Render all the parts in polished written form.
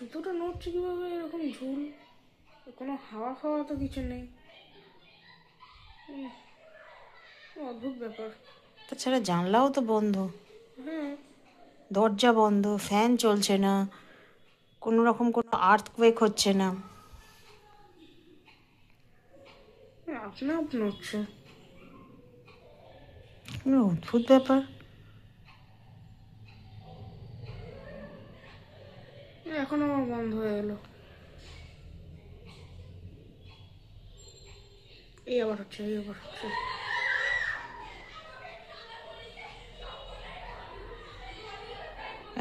সুতোটা নড়ছে কিভাবে এরকম ঝুল? কোনো হাওয়া ফাওয়া তো কিছু নেই। অদ্ভুত ব্যাপার। তাছাড়া জানলাও তো বন্ধ, হ্যাঁ, দরজা বন্ধ, ফ্যান চলছে না, কোনো রকম কোনো আর্থকোয়েক হচ্ছে না। আপনা আপ নড়ছে। অদ্ভুত ব্যাপার। এখন আবার বন্ধ হয়ে গেল। এই আবার হচ্ছে।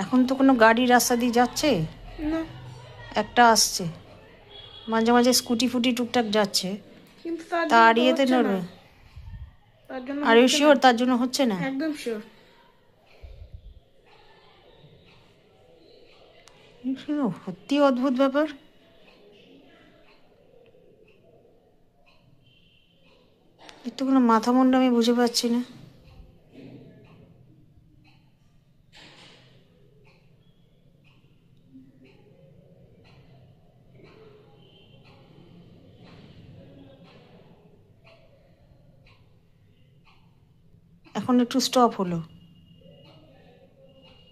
এখন তো কোনো গাড়ি রাস্তা দিয়ে যাচ্ছে না, একটা আসছে, মাঝে মাঝে স্কুটি ফুটি টুকটাক যাচ্ছে, কিন্তু তার জন্য তার তো ইয়েতে হচ্ছে না। নড়বে। তার জন্য আর ইউ হচ্ছে না। শিওর তার জন্য হচ্ছে না? একদম শিওর। সত্যি অদ্ভুত ব্যাপার। এর তো কোনো মাথা মুন্ডু আমি বুঝে পাচ্ছি না। এখন একটু স্টপ হলো,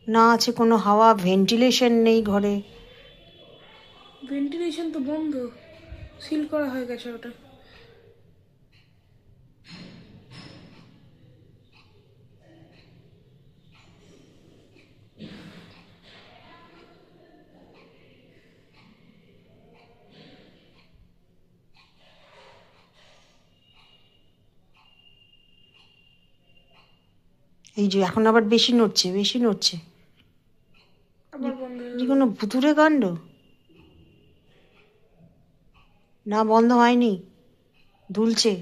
না আছে কোনো হাওয়া, ভেন্টিলেশন নেই ঘরে। ভেন্টিলেশন তো বন্ধ, সিল করা হয়ে গেছে ওটা। এই যে এখন আবার বেশি নড়ছে। আবার বন্ধ হয়ে যে গেল। কোনো ভুতুড়ে কাণ্ড? না, বন্ধ হয়নি, দুলছে।